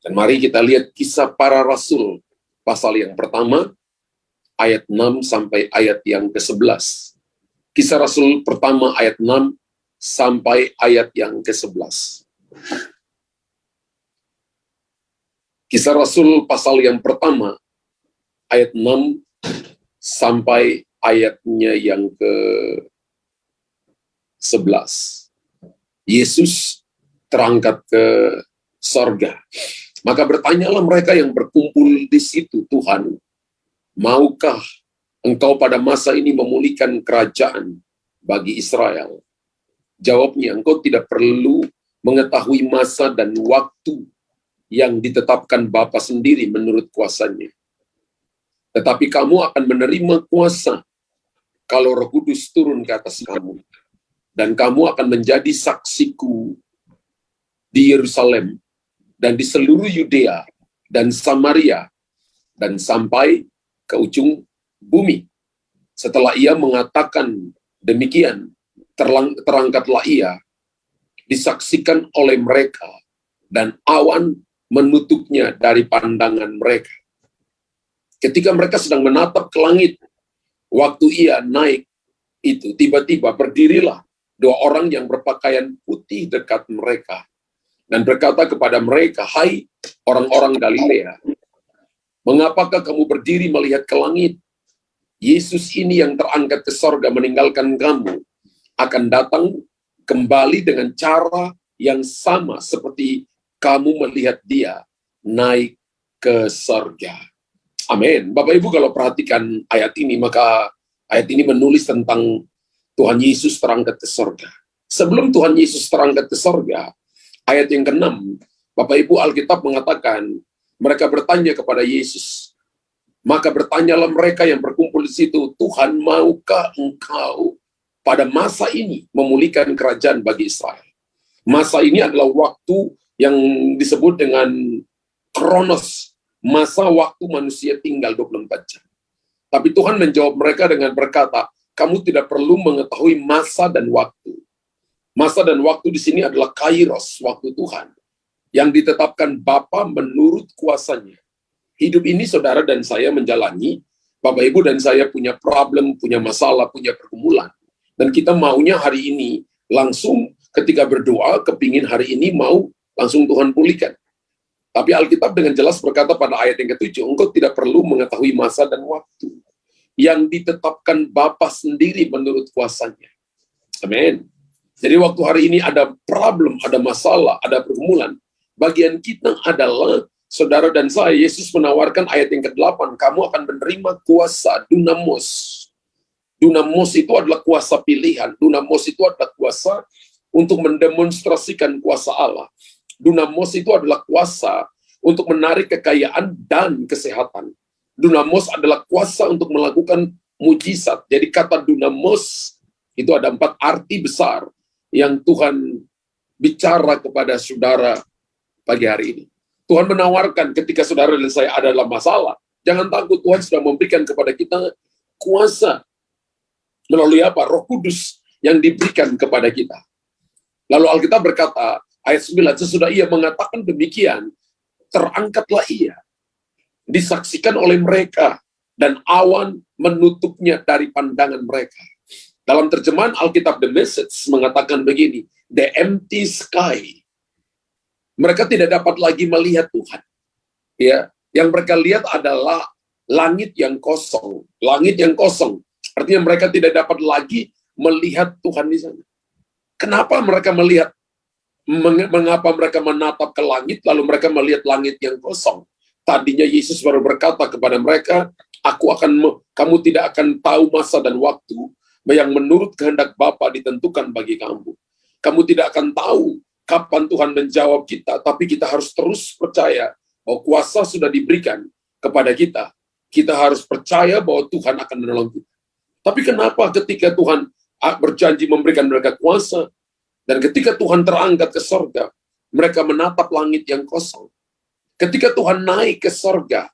Dan mari kita lihat Kisah Para Rasul, pasal yang pertama, ayat 6 sampai ayat yang ke-11. Kisah Rasul pertama ayat 6 sampai ayat yang ke-11. Kisah Rasul pasal yang pertama, ayat 6 sampai ayatnya yang ke-11. Yesus terangkat ke sorga. Maka bertanyalah mereka yang berkumpul di situ, Tuhan, maukah Engkau pada masa ini memulihkan kerajaan bagi Israel? Jawabnya, Engkau tidak perlu mengetahui masa dan waktu yang ditetapkan Bapa sendiri menurut kuasanya. Tetapi kamu akan menerima kuasa kalau Roh Kudus turun ke atas kamu. Dan kamu akan menjadi saksiku di Yerusalem dan di seluruh Yudea dan Samaria dan sampai ke ujung bumi. Setelah ia mengatakan demikian, terangkatlah ia, disaksikan oleh mereka, dan awan menutupnya dari pandangan mereka. Ketika mereka sedang menatap ke langit, waktu ia naik itu, tiba-tiba berdirilah dua orang yang berpakaian putih dekat mereka, dan berkata kepada mereka, "Hai orang-orang Galilea, mengapakah kamu berdiri melihat ke langit? Yesus ini yang terangkat ke sorga meninggalkan kamu, akan datang kembali dengan cara yang sama seperti kamu melihat dia naik ke sorga." Amin. Bapak Ibu kalau perhatikan ayat ini, maka ayat ini menulis tentang Tuhan Yesus terangkat ke sorga. Sebelum Tuhan Yesus terangkat ke sorga, ayat yang ke-6, Bapak Ibu, Alkitab mengatakan, mereka bertanya kepada Yesus. Maka bertanyalah mereka yang berkumpul di situ, Tuhan, maukah Engkau pada masa ini memulihkan kerajaan bagi Israel? Masa ini adalah waktu yang disebut dengan Kronos, masa waktu manusia tinggal 24 jam. Tapi Tuhan menjawab mereka dengan berkata, kamu tidak perlu mengetahui masa dan waktu. Masa dan waktu di sini adalah kairos, waktu Tuhan, yang ditetapkan Bapa menurut kuasanya. Hidup ini saudara dan saya menjalani, Bapak Ibu dan saya punya problem, punya masalah, punya pergumulan. Dan kita maunya hari ini langsung ketika berdoa, kepingin hari ini mau langsung Tuhan pulihkan. Tapi Alkitab dengan jelas berkata pada ayat yang ke-7, engkau tidak perlu mengetahui masa dan waktu yang ditetapkan Bapa sendiri menurut kuasanya. Amin. Jadi waktu hari ini ada problem, ada masalah, ada pergumulan, bagian kita adalah, saudara dan saya, Yesus menawarkan ayat yang ke-8, kamu akan menerima kuasa, dunamos. Dunamos itu adalah kuasa pilihan, dunamos itu adalah kuasa untuk mendemonstrasikan kuasa Allah. Dunamos itu adalah kuasa untuk menarik kekayaan dan kesehatan. Dunamos adalah kuasa untuk melakukan mujizat. Jadi kata dunamos itu ada 4 arti besar yang Tuhan bicara kepada saudara pagi hari ini. Tuhan menawarkan ketika saudara dan saya ada dalam masalah, jangan takut, Tuhan sudah memberikan kepada kita kuasa. Melalui apa? Roh Kudus yang diberikan kepada kita. Lalu Alkitab berkata, ayat 9, sesudah ia mengatakan demikian, terangkatlah ia, disaksikan oleh mereka, dan awan menutupnya dari pandangan mereka. Dalam terjemahan Alkitab The Message mengatakan begini, the empty sky. Mereka tidak dapat lagi melihat Tuhan. Ya, yang mereka lihat adalah langit yang kosong. Langit yang kosong. Artinya mereka tidak dapat lagi melihat Tuhan di sana. Kenapa mereka melihat? Mengapa mereka menatap ke langit, lalu mereka melihat langit yang kosong? Tadinya Yesus baru berkata kepada mereka, kamu tidak akan tahu masa dan waktu yang menurut kehendak Bapa ditentukan bagi kamu. Kamu tidak akan tahu kapan Tuhan menjawab kita, tapi kita harus terus percaya bahwa kuasa sudah diberikan kepada kita. Kita harus percaya bahwa Tuhan akan menolong kita. Tapi kenapa ketika Tuhan berjanji memberikan mereka kuasa, dan ketika Tuhan terangkat ke sorga, mereka menatap langit yang kosong. Ketika Tuhan naik ke sorga,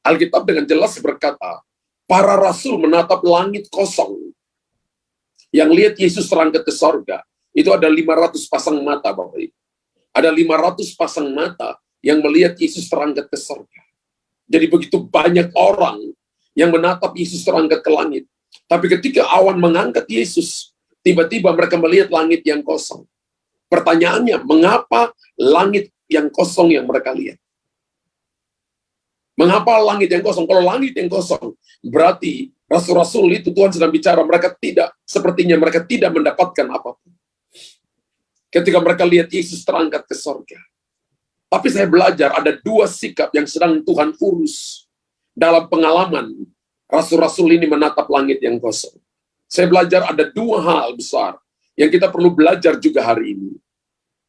Alkitab dengan jelas berkata, para rasul menatap langit kosong. Yang lihat Yesus terangkat ke sorga, itu ada 500 pasang mata, Bapak Ibu. Ada 500 pasang mata yang melihat Yesus terangkat ke surga. Jadi begitu banyak orang yang menatap Yesus terangkat ke langit. Tapi ketika awan mengangkat Yesus, tiba-tiba mereka melihat langit yang kosong. Pertanyaannya, mengapa langit yang kosong yang mereka lihat? Mengapa langit yang kosong? Kalau langit yang kosong, berarti rasul-rasul itu Tuhan sedang bicara, sepertinya mereka tidak mendapatkan apapun. Ketika mereka lihat Yesus terangkat ke surga. Tapi saya belajar ada dua sikap yang sedang Tuhan urus dalam pengalaman rasul-rasul ini menatap langit yang kosong. Saya belajar ada dua hal besar yang kita perlu belajar juga hari ini.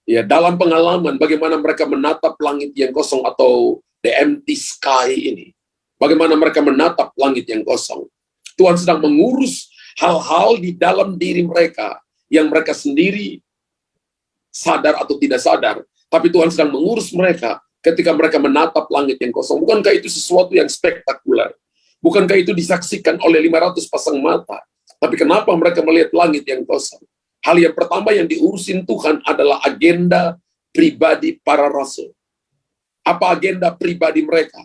Ya, dalam pengalaman bagaimana mereka menatap langit yang kosong atau the empty sky ini. Bagaimana mereka menatap langit yang kosong. Tuhan sedang mengurus hal-hal di dalam diri mereka yang mereka sendiri sadar atau tidak sadar. Tapi Tuhan sedang mengurus mereka ketika mereka menatap langit yang kosong. Bukankah itu sesuatu yang spektakuler? Bukankah itu disaksikan oleh 500 pasang mata? Tapi kenapa mereka melihat langit yang kosong? Hal yang pertama yang diurusin Tuhan adalah agenda pribadi para rasul. Apa agenda pribadi mereka?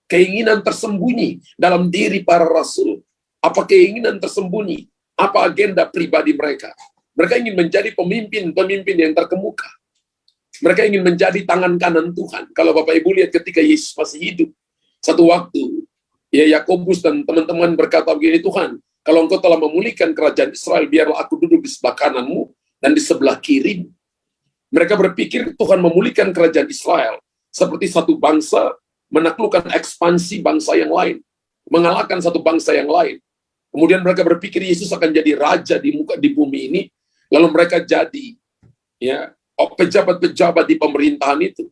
Keinginan tersembunyi dalam diri para rasul. Apa keinginan tersembunyi? Apa agenda pribadi mereka? Mereka ingin menjadi pemimpin yang terkemuka. Mereka ingin menjadi tangan kanan Tuhan. Kalau Bapak Ibu lihat ketika Yesus masih hidup, satu waktu, ya Yakobus dan teman-teman berkata begini, Tuhan, kalau Engkau telah memulihkan kerajaan Israel, biarlah aku duduk di sebelah kananmu dan di sebelah kirimu. Mereka berpikir Tuhan memulihkan kerajaan Israel seperti satu bangsa menaklukkan ekspansi bangsa yang lain, mengalahkan satu bangsa yang lain. Kemudian mereka berpikir Yesus akan jadi raja di bumi ini, lalu mereka jadi pejabat-pejabat di pemerintahan itu.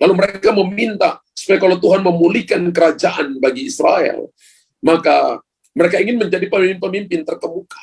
Lalu mereka meminta supaya kalau Tuhan memulihkan kerajaan bagi Israel, maka mereka ingin menjadi pemimpin-pemimpin terkemuka.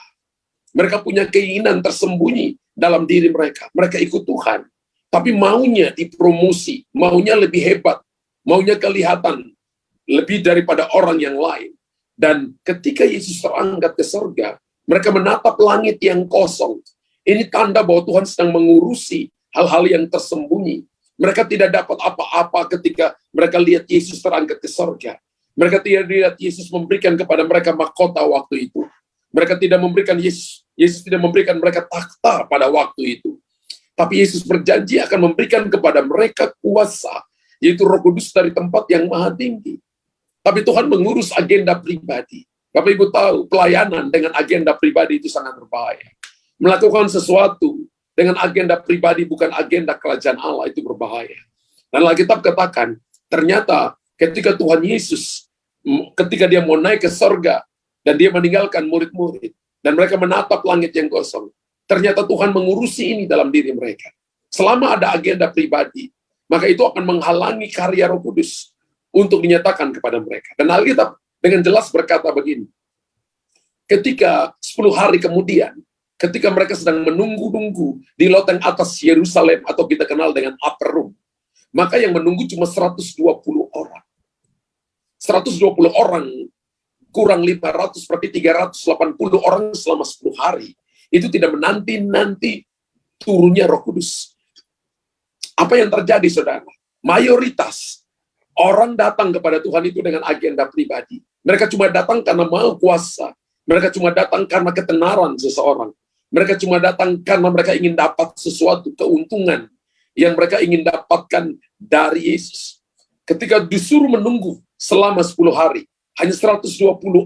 Mereka punya keinginan tersembunyi dalam diri mereka. Mereka ikut Tuhan. Tapi maunya dipromosi, maunya lebih hebat, maunya kelihatan lebih daripada orang yang lain. Dan ketika Yesus terangkat ke surga, mereka menatap langit yang kosong. Ini tanda bahwa Tuhan sedang mengurusi hal-hal yang tersembunyi. Mereka tidak dapat apa-apa ketika mereka lihat Yesus terangkat ke surga. Mereka tidak lihat Yesus memberikan kepada mereka mahkota waktu itu. Mereka tidak memberikan Yesus tidak memberikan mereka takhta pada waktu itu. Tapi Yesus berjanji akan memberikan kepada mereka kuasa, yaitu Roh Kudus dari tempat yang maha tinggi. Tapi Tuhan mengurus agenda pribadi. Bapak Ibu tahu, pelayanan dengan agenda pribadi itu sangat berbahaya. Melakukan sesuatu dengan agenda pribadi bukan agenda kerajaan Allah itu berbahaya. Dan Alkitab katakan, ternyata ketika Tuhan Yesus, ketika dia mau naik ke surga, dan dia meninggalkan murid-murid, dan mereka menatap langit yang kosong, ternyata Tuhan mengurusi ini dalam diri mereka. Selama ada agenda pribadi, maka itu akan menghalangi karya Roh Kudus untuk dinyatakan kepada mereka. Dan Alkitab dengan jelas berkata begini, ketika 10 hari kemudian, ketika mereka sedang menunggu-nunggu di loteng atas Yerusalem, atau kita kenal dengan Upper Room, maka yang menunggu cuma 120 orang. 120 orang kurang 500 berarti 380 orang selama 10 hari. Itu tidak menanti-nanti turunnya Roh Kudus. Apa yang terjadi, saudara? Mayoritas orang datang kepada Tuhan itu dengan agenda pribadi. Mereka cuma datang karena mau kuasa. Mereka cuma datang karena ketenaran seseorang. Mereka cuma datang karena mereka ingin dapat sesuatu keuntungan yang mereka ingin dapatkan dari Yesus. Ketika disuruh menunggu selama 10 hari, hanya 120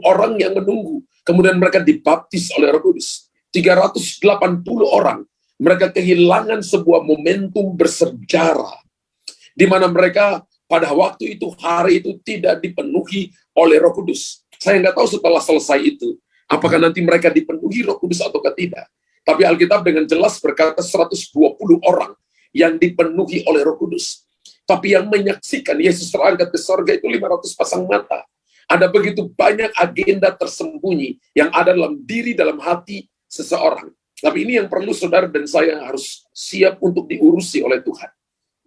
orang yang menunggu. Kemudian mereka dibaptis oleh Roh Kudus. 380 orang. Mereka kehilangan sebuah momentum bersejarah. Di mana mereka pada waktu itu, hari itu tidak dipenuhi oleh Roh Kudus. Saya nggak tahu setelah selesai itu, apakah nanti mereka dipenuhi Roh Kudus atau tidak. Tapi Alkitab dengan jelas berkata 120 orang yang dipenuhi oleh Roh Kudus. Tapi yang menyaksikan Yesus terangkat ke surga itu 500 pasang mata. Ada begitu banyak agenda tersembunyi yang ada dalam diri, dalam hati seseorang. Tapi ini yang perlu saudara dan saya harus siap untuk diurusi oleh Tuhan.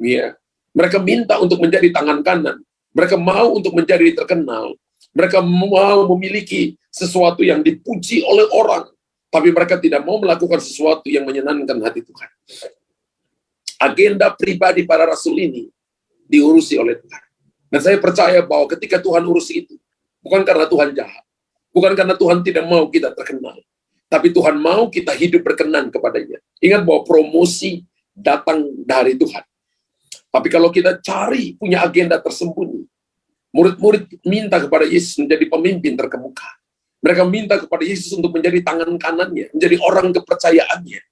Ya. Mereka minta untuk menjadi tangan kanan. Mereka mau untuk menjadi terkenal. Mereka mau memiliki sesuatu yang dipuji oleh orang. Tapi mereka tidak mau melakukan sesuatu yang menyenangkan hati Tuhan. Agenda pribadi para rasul ini diurusi oleh Tuhan. Dan saya percaya bahwa ketika Tuhan urusi itu, bukan karena Tuhan jahat, bukan karena Tuhan tidak mau kita terkenal, tapi Tuhan mau kita hidup berkenan kepadanya. Ingat bahwa promosi datang dari Tuhan. Tapi kalau kita cari punya agenda tersembunyi, murid-murid minta kepada Yesus menjadi pemimpin terkemuka. Mereka minta kepada Yesus untuk menjadi tangan kanannya, menjadi orang kepercayaannya.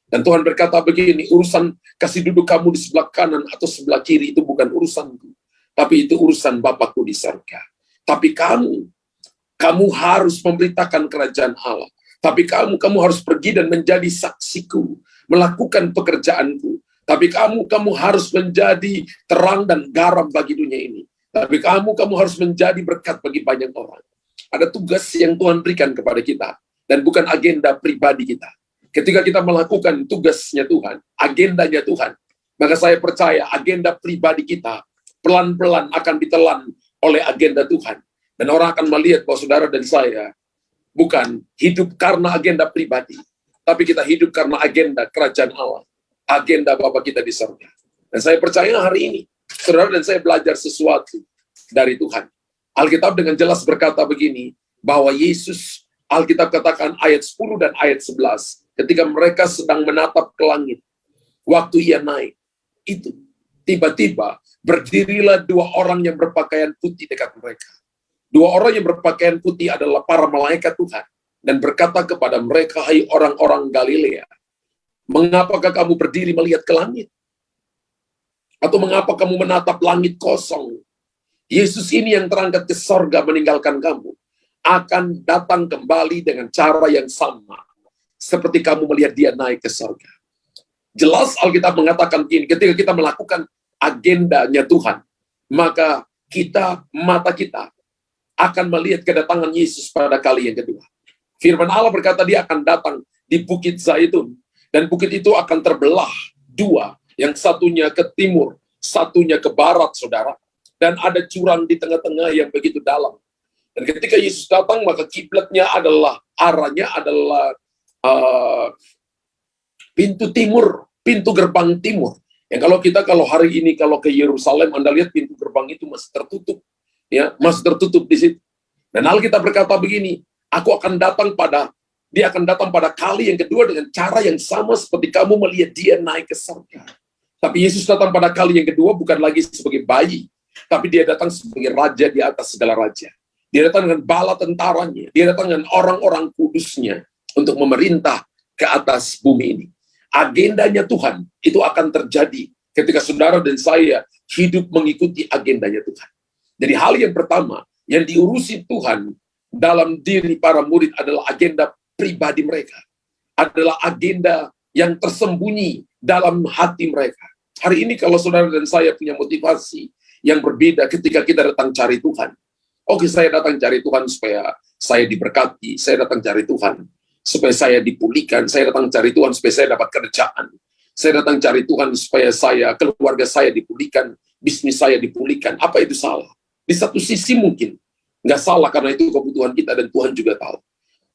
Dan Tuhan berkata begini, urusan kasih duduk kamu di sebelah kanan atau sebelah kiri itu bukan urusanku, tapi itu urusan Bapakku di surga. Tapi kamu harus memberitakan kerajaan Allah. Tapi kamu harus pergi dan menjadi saksiku, melakukan pekerjaanku. Tapi kamu harus menjadi terang dan garam bagi dunia ini. Tapi kamu harus menjadi berkat bagi banyak orang. Ada tugas yang Tuhan berikan kepada kita, dan bukan agenda pribadi kita. Ketika kita melakukan tugasnya Tuhan, agendanya Tuhan, maka saya percaya agenda pribadi kita pelan-pelan akan ditelan oleh agenda Tuhan. Dan orang akan melihat bahwa saudara dan saya bukan hidup karena agenda pribadi, tapi kita hidup karena agenda kerajaan Allah, agenda Bapa kita di surga. Dan saya percaya hari ini, saudara dan saya belajar sesuatu dari Tuhan. Alkitab dengan jelas berkata begini, bahwa Yesus, Alkitab katakan ayat 10 dan ayat 11, ketika mereka sedang menatap ke langit, waktu ia naik, itu tiba-tiba berdirilah dua orang yang berpakaian putih dekat mereka. Dua orang yang berpakaian putih adalah para malaikat Tuhan, dan berkata kepada mereka, hai orang-orang Galilea, mengapakah kamu berdiri melihat ke langit? Atau mengapa kamu menatap langit kosong? Yesus ini yang terangkat ke sorga meninggalkan kamu, akan datang kembali dengan cara yang sama, seperti kamu melihat dia naik ke sorga. Jelas Alkitab mengatakan begini, ketika kita melakukan agendanya Tuhan, maka mata kita akan melihat kedatangan Yesus pada kali yang kedua. Firman Allah berkata dia akan datang di Bukit Zaitun, dan bukit itu akan terbelah dua, yang satunya ke timur, satunya ke barat, saudara. Dan ada jurang di tengah-tengah yang begitu dalam. Dan ketika Yesus datang, maka kiblatnya adalah, arahnya adalah pintu timur, pintu gerbang timur. Yang kalau hari ini kalau ke Yerusalem, Anda lihat pintu gerbang itu masih tertutup, ya, masih tertutup di situ. Dan Alkitab berkata begini, dia akan datang pada kali yang kedua dengan cara yang sama seperti kamu melihat dia naik ke surga. Tapi Yesus datang pada kali yang kedua bukan lagi sebagai bayi, tapi dia datang sebagai raja di atas segala raja. Dia datang dengan bala tentaranya, dia datang dengan orang-orang kudusnya untuk memerintah ke atas bumi ini. Agendanya Tuhan itu akan terjadi ketika saudara dan saya hidup mengikuti agendanya Tuhan. Jadi hal yang pertama yang diurusi Tuhan dalam diri para murid adalah agenda pribadi mereka. Adalah agenda yang tersembunyi dalam hati mereka. Hari ini kalau saudara dan saya punya motivasi yang berbeda ketika kita datang cari Tuhan. Oke, saya datang cari Tuhan supaya saya diberkati, saya datang cari Tuhan supaya saya dipulihkan, saya datang cari Tuhan supaya saya dapat kerjaan, saya datang cari Tuhan supaya keluarga saya dipulihkan, bisnis saya dipulihkan. Apa itu salah? Di satu sisi mungkin nggak salah karena itu kebutuhan kita dan Tuhan juga tahu.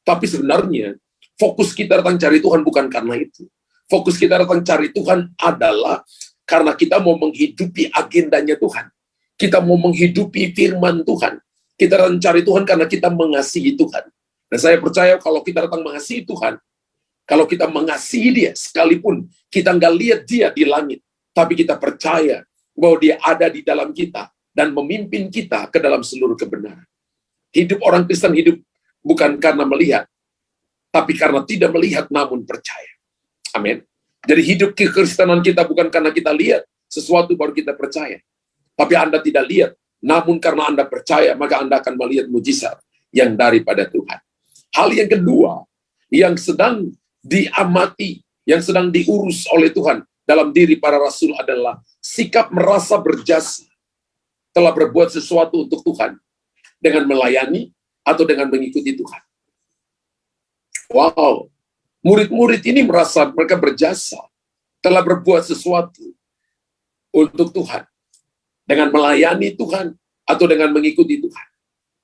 Tapi sebenarnya fokus kita datang cari Tuhan bukan karena itu. Fokus kita datang cari Tuhan adalah karena kita mau menghidupi agendanya Tuhan. Kita mau menghidupi firman Tuhan. Kita datang cari Tuhan karena kita mengasihi Tuhan. Dan saya percaya kalau kita datang mengasihi Tuhan, kalau kita mengasihi dia, sekalipun kita nggak lihat dia di langit, tapi kita percaya bahwa dia ada di dalam kita dan memimpin kita ke dalam seluruh kebenaran. Hidup orang Kristen hidup bukan karena melihat, tapi karena tidak melihat namun percaya. Amin. Jadi hidup kekristenan kita bukan karena kita lihat sesuatu baru kita percaya. Tapi Anda tidak lihat, namun karena Anda percaya, maka Anda akan melihat mujizat yang daripada Tuhan. Hal yang kedua, yang sedang diamati, yang sedang diurus oleh Tuhan dalam diri para rasul adalah sikap merasa berjasa telah berbuat sesuatu untuk Tuhan dengan melayani atau dengan mengikuti Tuhan. Wow, murid-murid ini merasa mereka berjasa telah berbuat sesuatu untuk Tuhan dengan melayani Tuhan atau dengan mengikuti Tuhan.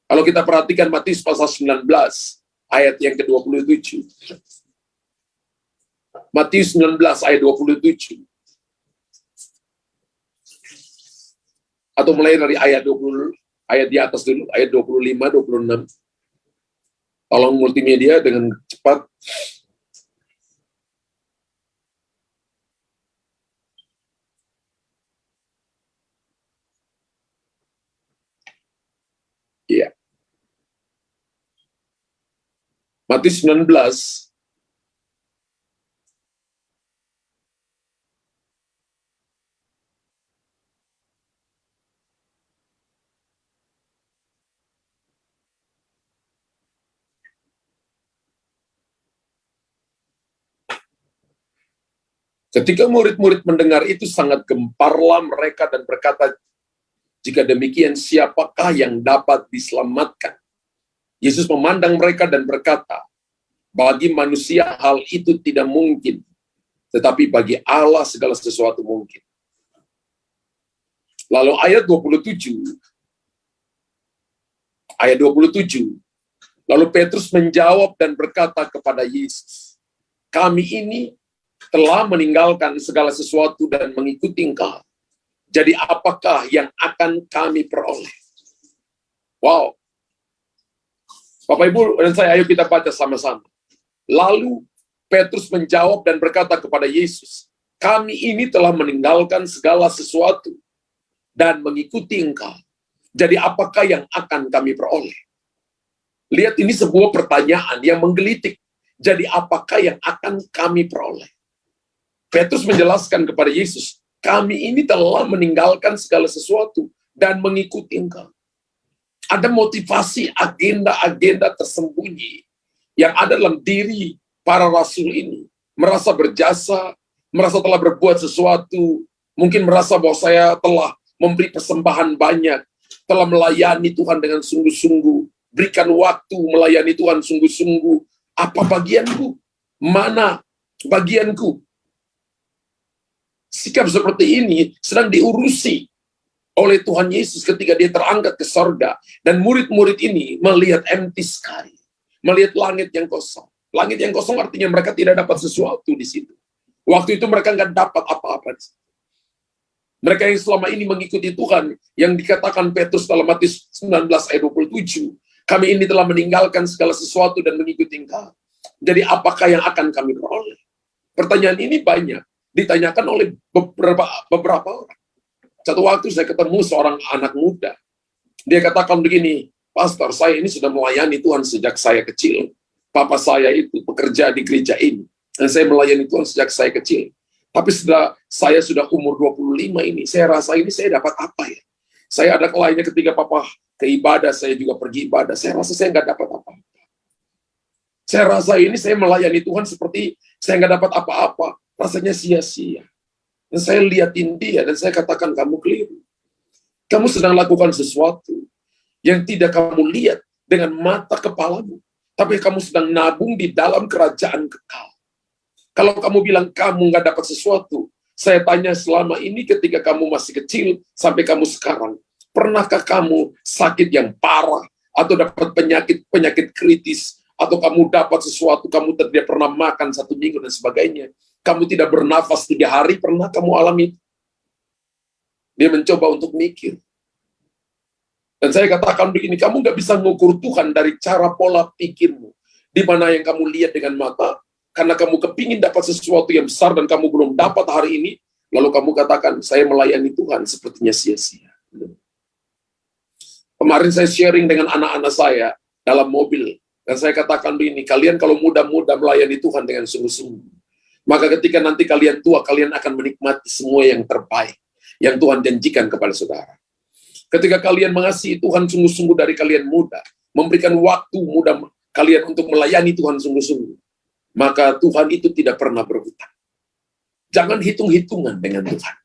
Kalau kita perhatikan Matius pasal 19 ayat yang ke-27. Matius 19 ayat 27. Atau mulai dari ayat 20, ayat di atas dulu, ayat 25, 26. Tolong multimedia dengan cepat. Iya. Matius 19. Ketika murid-murid mendengar itu, sangat gemparlah mereka dan berkata, jika demikian siapakah yang dapat diselamatkan? Yesus memandang mereka dan berkata, bagi manusia hal itu tidak mungkin, tetapi bagi Allah segala sesuatu mungkin. Lalu ayat 27, lalu Petrus menjawab dan berkata kepada Yesus, kami ini telah meninggalkan segala sesuatu dan mengikuti Engkau. Jadi apakah yang akan kami peroleh? Wow. Bapak Ibu dan saya, ayo kita baca sama-sama. Lalu Petrus menjawab dan berkata kepada Yesus, kami ini telah meninggalkan segala sesuatu dan mengikuti Engkau. Jadi apakah yang akan kami peroleh? Lihat, ini sebuah pertanyaan yang menggelitik. Jadi apakah yang akan kami peroleh? Petrus menjelaskan kepada Yesus, kami ini telah meninggalkan segala sesuatu dan mengikuti Engkau. Ada motivasi, agenda-agenda tersembunyi yang ada dalam diri para rasul ini. Merasa berjasa, merasa telah berbuat sesuatu, mungkin merasa bahwa saya telah memberi persembahan banyak, telah melayani Tuhan dengan sungguh-sungguh, berikan waktu melayani Tuhan sungguh-sungguh. Apa bagianku? Mana bagianku? Sikap seperti ini sedang diurusi oleh Tuhan Yesus ketika dia terangkat ke sorga. Dan murid-murid ini melihat empty sky, melihat langit yang kosong. Langit yang kosong artinya mereka tidak dapat sesuatu di situ. Waktu itu mereka nggak dapat apa-apa di situ. Mereka yang selama ini mengikuti Tuhan, yang dikatakan Petrus dalam Matius 19 ayat 27, kami ini telah meninggalkan segala sesuatu dan mengikuti Engkau. Jadi apakah yang akan kami peroleh? Pertanyaan ini banyak ditanyakan oleh beberapa orang. Satu waktu saya ketemu seorang anak muda. Dia katakan begini, Pastor, saya ini sudah melayani Tuhan sejak saya kecil. Papa saya itu bekerja di gereja ini. Dan saya melayani Tuhan sejak saya kecil. Tapi saya sudah umur 25 ini, saya rasa ini saya dapat apa ya? Saya ada lainnya ketika Papa ke ibadah, saya juga pergi ibadah. Saya rasa saya nggak dapat apa-apa. Saya rasa ini saya melayani Tuhan seperti saya nggak dapat apa-apa. Rasanya sia-sia. Dan saya lihatin dia dan saya katakan, kamu keliru. Kamu sedang lakukan sesuatu yang tidak kamu lihat dengan mata kepalamu. Tapi kamu sedang nabung di dalam kerajaan kekal. Kalau kamu bilang kamu nggak dapat sesuatu, saya tanya selama ini ketika kamu masih kecil sampai kamu sekarang, pernahkah kamu sakit yang parah atau dapat penyakit kritis, atau kamu dapat sesuatu, kamu tidak pernah makan 1 minggu dan sebagainya, kamu tidak bernafas 3 hari, pernah kamu alami? Dia mencoba untuk mikir. Dan saya katakan begini, kamu nggak bisa mengukur Tuhan dari cara pola pikirmu, di mana yang kamu lihat dengan mata. Karena kamu kepingin dapat sesuatu yang besar dan kamu belum dapat hari ini, lalu kamu katakan, saya melayani Tuhan sepertinya sia-sia. Kemarin saya sharing dengan anak-anak saya dalam mobil, dan saya katakan begini, kalian kalau muda-muda melayani Tuhan dengan sungguh-sungguh, maka ketika nanti kalian tua, kalian akan menikmati semua yang terbaik, yang Tuhan janjikan kepada saudara. Ketika kalian mengasihi Tuhan sungguh-sungguh dari kalian muda, memberikan waktu muda kalian untuk melayani Tuhan sungguh-sungguh, maka Tuhan itu tidak pernah berhutang. Jangan hitung-hitungan dengan Tuhan.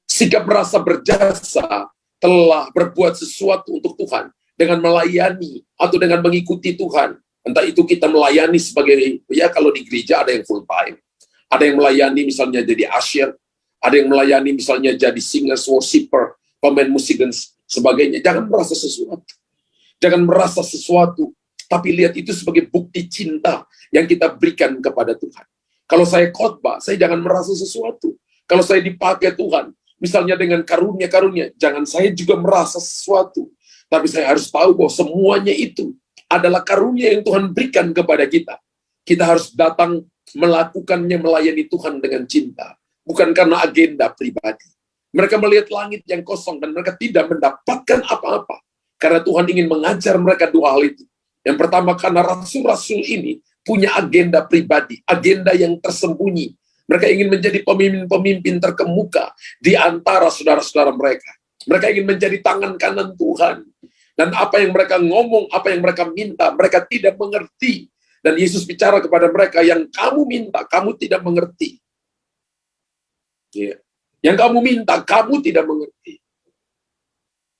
Sikap merasa berjasa telah berbuat sesuatu untuk Tuhan dengan melayani atau dengan mengikuti Tuhan. Entah itu kita melayani sebagai, ya kalau di gereja ada yang full time, ada yang melayani misalnya jadi usher, ada yang melayani misalnya jadi singers, worshiper, pemain musik dan sebagainya. Jangan merasa sesuatu. Jangan merasa sesuatu. Tapi lihat itu sebagai bukti cinta yang kita berikan kepada Tuhan. Kalau saya khotbah, saya jangan merasa sesuatu. Kalau saya dipakai Tuhan, Misalnya dengan karunia-karunia, jangan saya juga merasa sesuatu. Tapi saya harus tahu bahwa semuanya itu adalah karunia yang Tuhan berikan kepada kita. Kita harus datang melakukannya, melayani Tuhan dengan cinta. Bukan karena agenda pribadi. Mereka melihat langit yang kosong dan mereka tidak mendapatkan apa-apa. Karena Tuhan ingin mengajar mereka dua hal itu. Yang pertama, karena rasul-rasul ini punya agenda pribadi, agenda yang tersembunyi. Mereka ingin menjadi pemimpin-pemimpin terkemuka di antara saudara-saudara mereka. Mereka ingin menjadi tangan kanan Tuhan. Dan apa yang mereka ngomong, apa yang mereka minta, mereka tidak mengerti. Dan Yesus bicara kepada mereka, yang kamu minta, kamu tidak mengerti. Yang kamu minta, kamu tidak mengerti.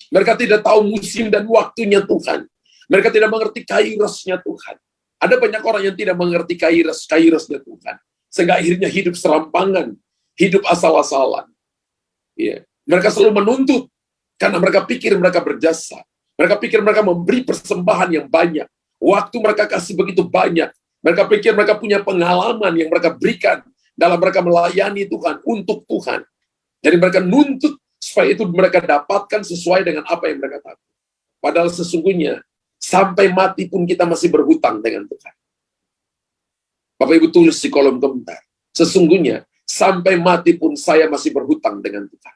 Mereka tidak tahu musim dan waktunya Tuhan. Mereka tidak mengerti kairosnya Tuhan. Ada banyak orang yang tidak mengerti kairosnya Tuhan. Sehingga akhirnya hidup serampangan, hidup asal-asalan. Mereka selalu menuntut, karena mereka pikir mereka berjasa. Mereka pikir mereka memberi persembahan yang banyak. Waktu mereka kasih begitu banyak. Mereka pikir mereka punya pengalaman yang mereka berikan dalam mereka melayani Tuhan, untuk Tuhan. Jadi mereka nuntut supaya itu mereka dapatkan sesuai dengan apa yang mereka tahu. Padahal sesungguhnya, sampai mati pun kita masih berhutang dengan Tuhan. Bapak Ibu tulis di kolom komentar. Sesungguhnya, sampai mati pun saya masih berhutang dengan Tuhan.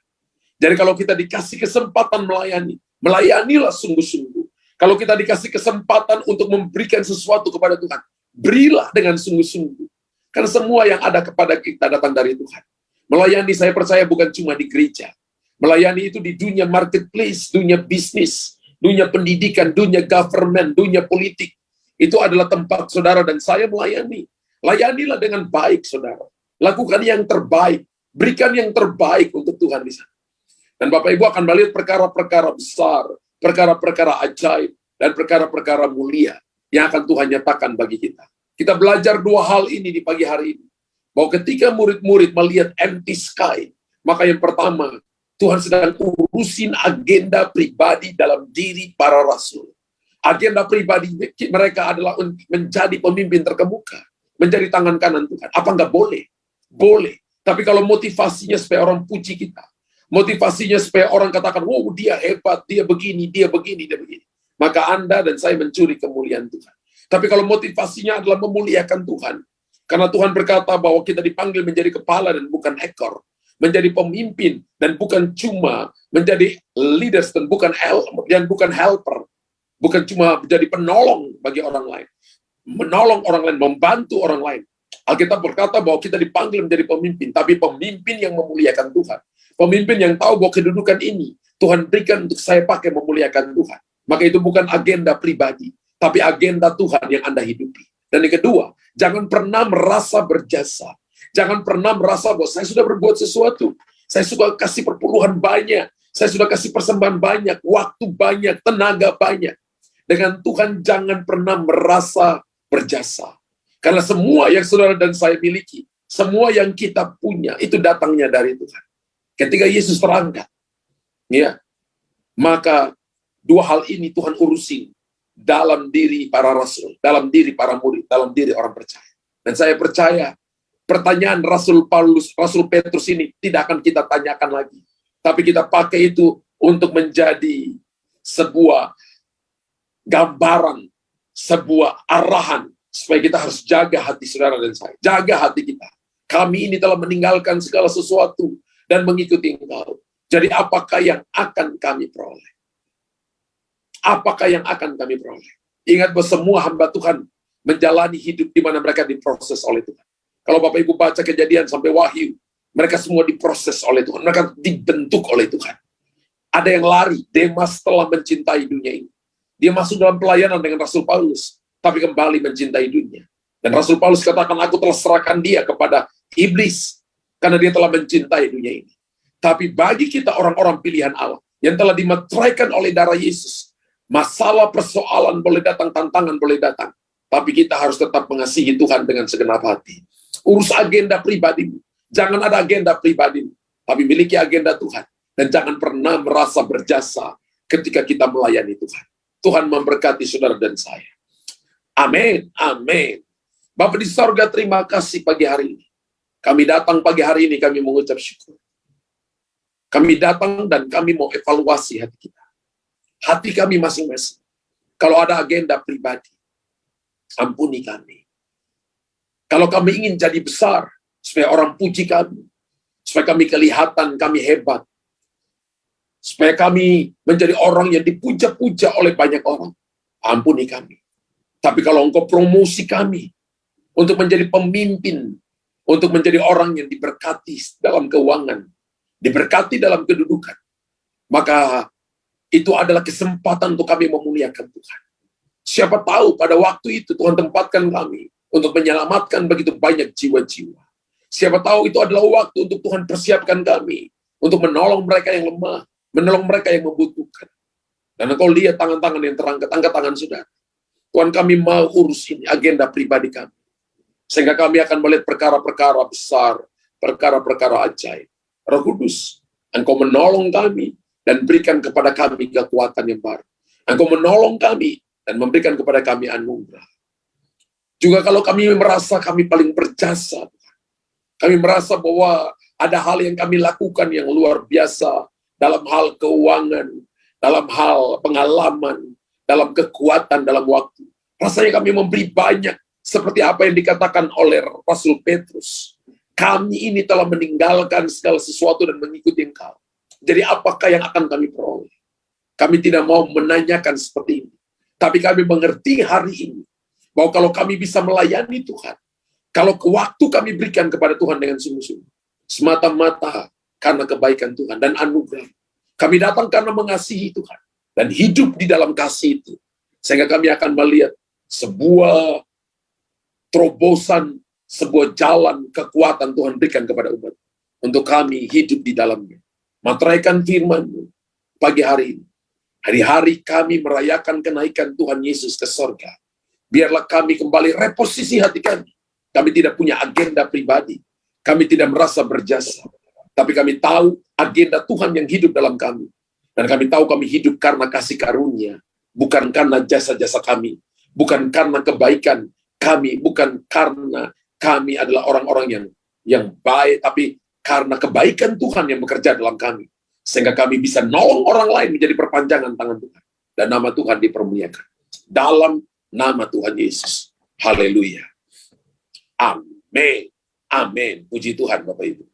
Jadi kalau kita dikasih kesempatan melayani, melayanilah sungguh-sungguh. Kalau kita dikasih kesempatan untuk memberikan sesuatu kepada Tuhan, berilah dengan sungguh-sungguh. Karena semua yang ada kepada kita datang dari Tuhan. Melayani, saya percaya, bukan cuma di gereja. Melayani itu di dunia marketplace, dunia bisnis, dunia pendidikan, dunia government, dunia politik. Itu adalah tempat saudara dan saya melayani. Layanilah dengan baik, saudara. Lakukan yang terbaik. Berikan yang terbaik untuk Tuhan di sana. Dan Bapak Ibu akan melihat perkara-perkara besar, perkara-perkara ajaib, dan perkara-perkara mulia yang akan Tuhan nyatakan bagi kita. Kita belajar dua hal ini di pagi hari ini. Bahwa ketika murid-murid melihat empty sky, maka yang pertama, Tuhan sedang urusin agenda pribadi dalam diri para rasul. Agenda pribadi mereka adalah menjadi pemimpin terkemuka, menjadi tangan kanan Tuhan. Apa enggak boleh? Boleh. Tapi kalau motivasinya supaya orang puji kita, motivasinya supaya orang katakan, wow, dia hebat, dia begini, dia begini, dia begini, maka Anda dan saya mencuri kemuliaan Tuhan. Tapi kalau motivasinya adalah memuliakan Tuhan, karena Tuhan berkata bahwa kita dipanggil menjadi kepala dan bukan ekor, menjadi pemimpin dan bukan cuma menjadi leaders dan bukan helper, bukan cuma menjadi penolong bagi orang lain, menolong orang lain, membantu orang lain. Alkitab berkata bahwa kita dipanggil menjadi pemimpin, tapi pemimpin yang memuliakan Tuhan. Pemimpin yang tahu bahwa kedudukan ini Tuhan berikan untuk saya pakai memuliakan Tuhan. Maka itu bukan agenda pribadi, tapi agenda Tuhan yang Anda hidupi. Dan yang kedua, jangan pernah merasa berjasa. Jangan pernah merasa bahwa saya sudah berbuat sesuatu. Saya sudah kasih perpuluhan banyak. Saya sudah kasih persembahan banyak, waktu banyak, tenaga banyak. Dengan Tuhan jangan pernah merasa berjasa. Karena semua yang saudara dan saya miliki, semua yang kita punya, itu datangnya dari Tuhan. Ketika Yesus terangkat, maka dua hal ini Tuhan urusin dalam diri para rasul, dalam diri para murid, dalam diri orang percaya. Dan saya percaya, pertanyaan Rasul Paulus, Rasul Petrus ini tidak akan kita tanyakan lagi. Tapi kita pakai itu untuk menjadi sebuah gambaran, sebuah arahan, supaya kita harus jaga hati saudara dan saya. Jaga hati kita. Kami ini telah meninggalkan segala sesuatu dan mengikuti Engkau. Jadi apakah yang akan kami peroleh? Apakah yang akan kami peroleh? Ingat bahwa semua hamba Tuhan menjalani hidup di mana mereka diproses oleh Tuhan. Kalau Bapak Ibu baca Kejadian sampai Wahyu, mereka semua diproses oleh Tuhan. Mereka dibentuk oleh Tuhan. Ada yang lari, Demas telah mencintai dunia ini. Dia masuk dalam pelayanan dengan Rasul Paulus, tapi kembali mencintai dunia. Dan Rasul Paulus katakan, aku telah serahkan dia kepada iblis, karena dia telah mencintai dunia ini. Tapi bagi kita orang-orang pilihan Allah, yang telah dimeteraikan oleh darah Yesus, masalah persoalan boleh datang, tantangan boleh datang, tapi kita harus tetap mengasihi Tuhan dengan segenap hati. Urus agenda pribadimu. Jangan ada agenda pribadimu, tapi miliki agenda Tuhan. Dan jangan pernah merasa berjasa ketika kita melayani Tuhan. Tuhan memberkati saudara dan saya. Amin, amin. Bapa di sorga, terima kasih pagi hari ini. Kami datang pagi hari ini, kami mengucap syukur. Kami datang dan kami mau evaluasi hati kita. Hati kami masing-masing. Kalau ada agenda pribadi, ampuni kami. Kalau kami ingin jadi besar, supaya orang puji kami, supaya kami kelihatan kami hebat, supaya kami menjadi orang yang dipuja-puja oleh banyak orang, ampuni kami. Tapi kalau Engkau promosi kami untuk menjadi pemimpin, untuk menjadi orang yang diberkati dalam keuangan, diberkati dalam kedudukan, maka itu adalah kesempatan untuk kami memuliakan Tuhan. Siapa tahu pada waktu itu Tuhan tempatkan kami untuk menyelamatkan begitu banyak jiwa-jiwa. Siapa tahu itu adalah waktu untuk Tuhan persiapkan kami untuk menolong mereka yang lemah, menolong mereka yang membutuhkan. Dan Engkau lihat tangan-tangan yang terangkat, angkat tangan saudara. Tuhan, kami mau urus ini, agenda pribadi kami. Sehingga kami akan melihat perkara-perkara besar, perkara-perkara ajaib. Roh Kudus, Engkau menolong kami dan berikan kepada kami kekuatan yang baru. Engkau menolong kami dan memberikan kepada kami anugerah. Juga kalau kami merasa kami paling berjasa, kami merasa bahwa ada hal yang kami lakukan yang luar biasa dalam hal keuangan, dalam hal pengalaman, dalam kekuatan, dalam waktu. Rasanya kami memberi banyak, seperti apa yang dikatakan oleh Rasul Petrus. Kami ini telah meninggalkan segala sesuatu dan mengikuti Engkau. Jadi apakah yang akan kami peroleh? Kami tidak mau menanyakan seperti ini. Tapi kami mengerti hari ini, bahwa kalau kami bisa melayani Tuhan, kalau waktu kami berikan kepada Tuhan dengan sungguh-sungguh, semata-mata karena kebaikan Tuhan dan anugerah. Kami datang karena mengasihi Tuhan dan hidup di dalam kasih itu. Sehingga kami akan melihat sebuah terobosan, sebuah jalan kekuatan Tuhan berikan kepada umat. Untuk kami hidup di dalamnya. Materaikan firman-Mu pagi hari ini. Hari-hari kami merayakan kenaikan Tuhan Yesus ke sorga. Biarlah kami kembali reposisi hati kami. Kami tidak punya agenda pribadi. Kami tidak merasa berjasa. Tapi kami tahu agenda Tuhan yang hidup dalam kami. Dan kami tahu kami hidup karena kasih karunia. Bukan karena jasa-jasa kami. Bukan karena kebaikan kami. Bukan karena kami adalah orang-orang yang baik. Tapi karena kebaikan Tuhan yang bekerja dalam kami. Sehingga kami bisa nolong orang lain menjadi perpanjangan tangan Tuhan. Dan nama Tuhan dipermuliakan. Dalam nama Tuhan Yesus. Haleluya. Amin. Amin. Puji Tuhan Bapak Ibu.